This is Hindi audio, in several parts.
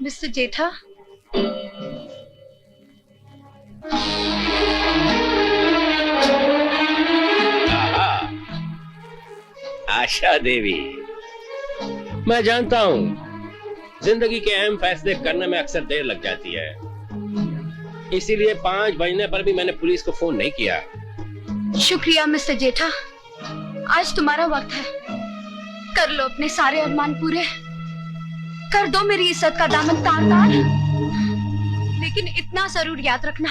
मिस्टर जेठा, आशा देवी, मैं जानता हूँ जिंदगी के अहम फैसले करने में अक्सर देर लग जाती है, इसीलिए 5 बजने पर भी मैंने पुलिस को फोन नहीं किया। शुक्रिया मिस्टर जेठा, आज तुम्हारा वक्त है। कर लो अपने सारे अरमान पूरे, कर दो मेरी इज्जत का दामन तार तार। लेकिन इतना जरूर याद रखना,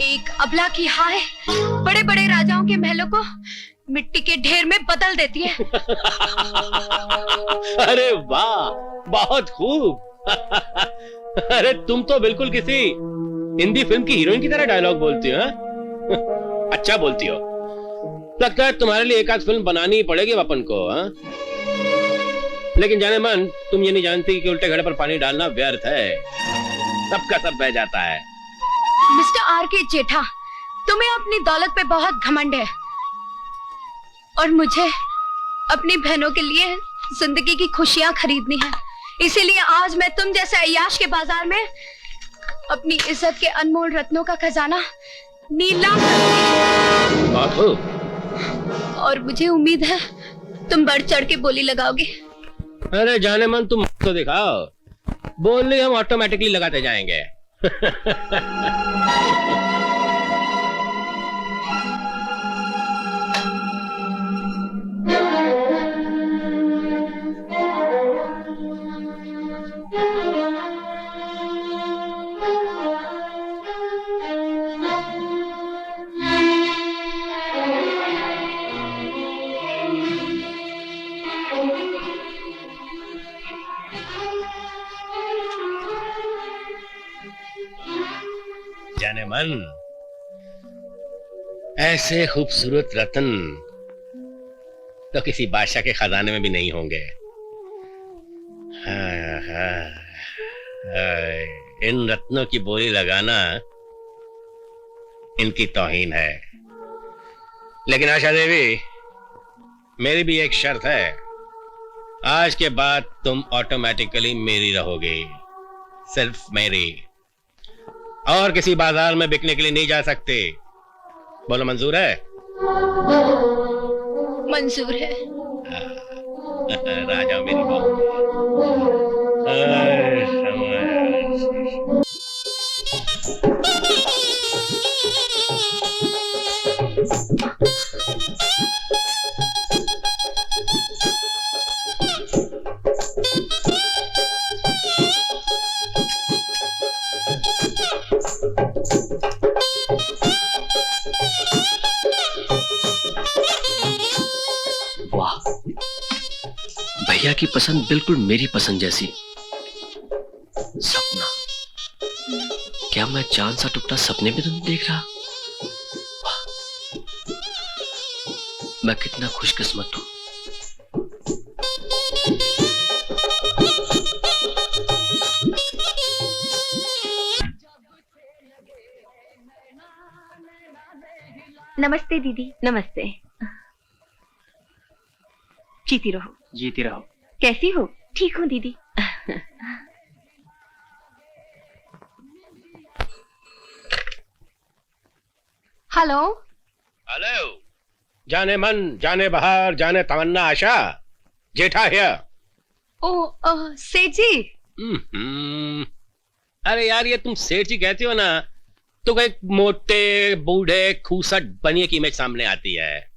एक अबला की हाय बड़े बड़े राजाओं के महलों को मिट्टी के ढेर में बदल देती है। अरे वाह, बहुत खूब। अरे तुम तो बिल्कुल किसी हिंदी फिल्म की हीरोइन की तरह डायलॉग बोलती हो। अच्छा बोलती हो। लगता है तुम्हारे लिए एक आध फिल्म बनानी ही पड़ेगी अपन को। लेकिन जाने मन, तुम ये नहीं जानती कि उल्टे घड़े पर पानी डालना व्यर्थ है, सबका सब बह जाता है। मिस्टर आर के जेठा, तुम्हें अपनी दौलत पे बहुत घमंड है और मुझे अपनी बहनों के लिए जिंदगी की खुशियां खरीदनी है। इसीलिए आज मैं तुम जैसे अय्याश के बाजार में अपनी इज्जत के अनमोल रत्नों का खजाना नीलाम करूंगी। और मुझे उम्मीद है तुम बढ़ चढ़ के बोली लगाओगे। अरे जाने मन, तुम तो दिखाओ, बोली हम ऑटोमेटिकली लगाते जाएंगे। जाने मन, ऐसे खूबसूरत रत्न तो किसी बादशाह के खजाने में भी नहीं होंगे। इन रत्नों की बोली लगाना इनकी तौहीन है। लेकिन आशा देवी, मेरी भी एक शर्त है, आज के बाद तुम ऑटोमेटिकली मेरी रहोगी, सिर्फ मेरी, और किसी बाजार में बिकने के लिए नहीं जा सकते। बोलो मंजूर है? मंजूर है। राजा मेरी बात। वाह, भैया की पसंद बिल्कुल मेरी पसंद जैसी। सपना, क्या मैं चांद सा टुकड़ा सपने में तो नहीं देख रहा? वाह, मैं कितना खुशकिस्मत हूं। नमस्ते दीदी। नमस्ते। जीती रहो। जीती रहो। कैसी हो? ठीक हूँ दीदी। हेलो। हेलो। जाने मन, जाने बहार, जाने तमन्ना, आशा, जेठा हियर। ओ सेठ जी। अरे यार, ये तुम सेठ जी कहती हो ना, तो एक मोटे बूढ़े खूसट बनिए की इमेज सामने आती है।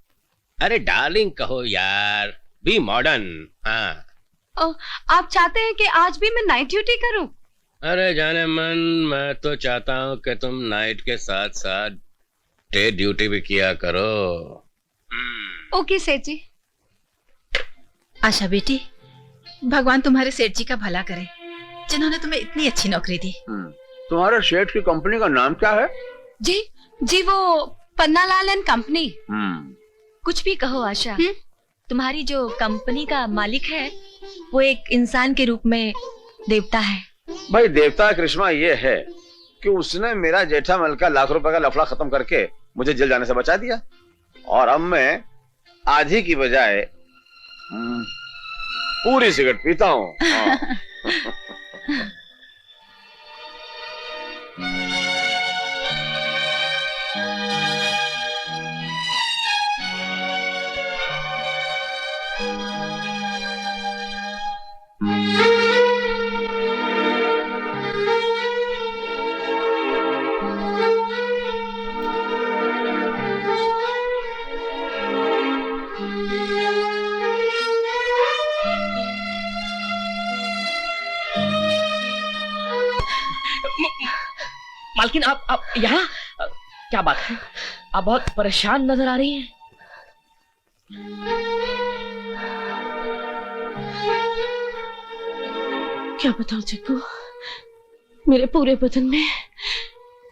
अरे डार्लिंग कहो यार, बी मॉडर्न। हाँ, आप चाहते हैं कि आज भी मैं नाइट ड्यूटी करूं? अरे जाने मन, मैं तो चाहता हूँ कि तुम नाइट के साथ साथ डे ड्यूटी भी किया करो। ओके सेठ जी। आशा बेटी, भगवान तुम्हारे सेठ जी का भला करे, जिन्होंने तुम्हें इतनी अच्छी नौकरी दी। तुम्हारे सेठ की कंपनी का नाम क्या है? जी वो पन्नालाल एंड कंपनी। कुछ भी कहो आशा, तुम्हारी जो कंपनी का मालिक है वो एक इंसान के रूप में देवता है। भाई देवता करिश्मा ये है कि उसने मेरा जेठा मल का लाख रुपए का लफड़ा खत्म करके मुझे जेल जाने से बचा दिया, और अब मैं आधी की बजाय पूरी सिगरेट पीता हूँ। हाँ। मालकिन आप यहाँ क्या बात है? आप बहुत परेशान नजर आ रही हैं। क्या बताऊं चिक्कू, मेरे पूरे बदन में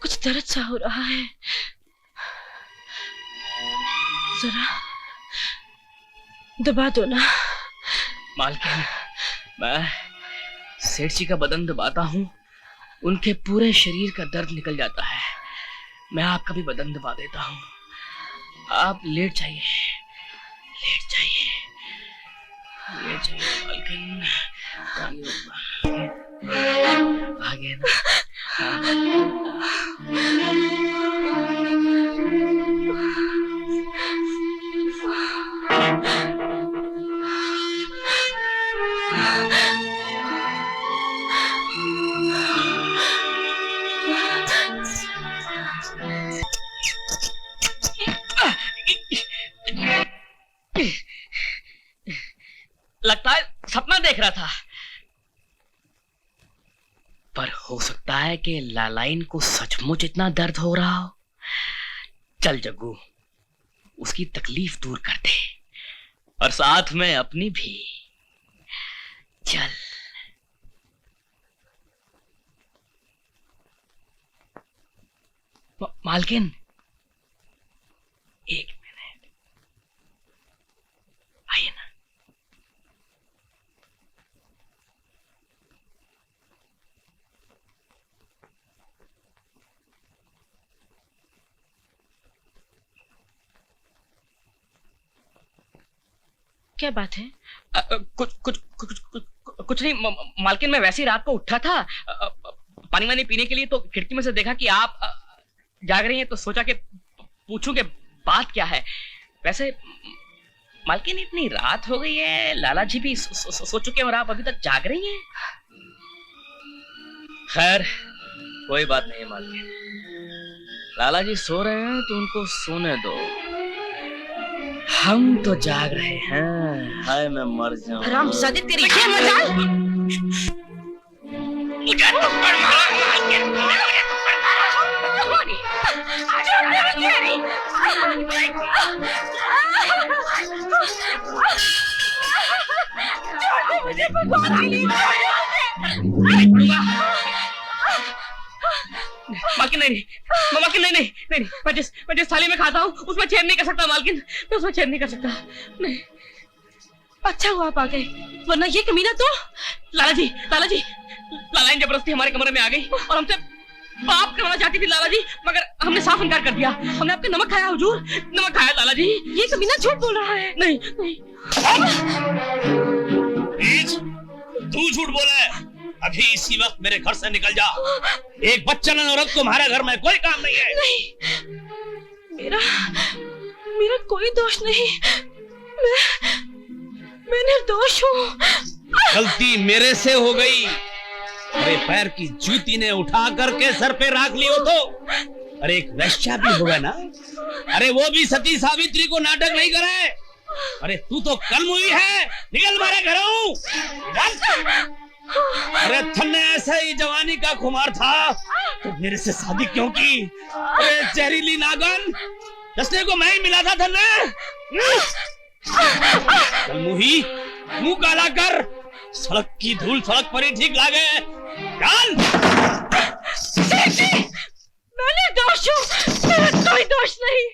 कुछ दर्द सा हो रहा है। जरा दबा दो ना। मालकिन, मैं सेठ जी का बदन दबाता हूँ, उनके पूरे शरीर का दर्द निकल जाता है। मैं आपका भी बदन दबा देता हूँ। आप लेट जाइए, लेट जाइए, लेट जाइए मालकिन। आ गए ना? लगता है सपना देख रहा था, पर हो सकता है कि लालाइन को सचमुच इतना दर्द हो रहा हो। चल जग्गू, उसकी तकलीफ दूर कर दे और साथ में अपनी भी। चल। मालकिन, एक मिनट आइए ना। क्या बात है? कुछ नहीं मालकिन, मैं वैसे ही रात को उठा था पानी वानी पीने के लिए, तो खिड़की में से देखा कि आप जाग रही हैं, तो सोचा कि पूछूं कि बात क्या है। वैसे मालकिन, इतनी रात हो गई है, लाला जी भी सो चुके हैं और आप अभी तक जाग रही हैं। खैर कोई बात नहीं है मालकिन, लाला जी सो रहे हैं तो उनको सोने दो, हम तो जाग रहे हैं। हाय मैं मर जाऊं। हरामजादे, तेरी ये मजाल। मुझे थप्पड़ मारा मालकिन, मुझे थप्पड़ मालकिन नहीं, मालकिन नहीं नहीं नहीं, मैं जिस थाली में खाता हूँ उसमें चैन नहीं कर सकता मालकिन, मैं उसमें चैन नहीं कर सकता। नहीं। अच्छा हुआ आप आ गए, वरना ये कमीना तो। लाला जी, लालाइन जबरदस्ती हमारे कमरे में आ गई और हमसे बाप करवाना चाहती थी लाला जी, मगर हमने साफ इनकार कर दिया। हमने आपके नमक खाया हुजूर, नमक खाया लाला जी। ये कमीना झूठ बोल रहा है। नहीं नहीं, तू झूठ बोला है। अभी इसी वक्त मेरे घर से निकल जा। एक बच्चन औरत तुम्हारे घर में कोई काम नहीं है। नहीं, मेरा कोई दोष नहीं, मैं निर्दोष हूँ। गलती मेरे से हो गई। अरे पैर की जूती ने उठा करके सर पे रख ली हो तो। अरे एक वैश्या भी होगा ना, अरे वो भी सती सावित्री को नाटक नहीं करे। अरे तू तो कल मुई है, निकल मारे घरों। अरे थन्ने ऐसा ही जवानी का खुमार था तो मेरे से शादी क्यों की? अरे जहरीली नागन, जसने को मैं ही मिला था थन्ने। चल मुही, मुंह काला कर, सड़क की धूल सड़क पर ही ठीक लागे। चल। मैंने दोष हूँ, मेरा कोई दोष नहीं।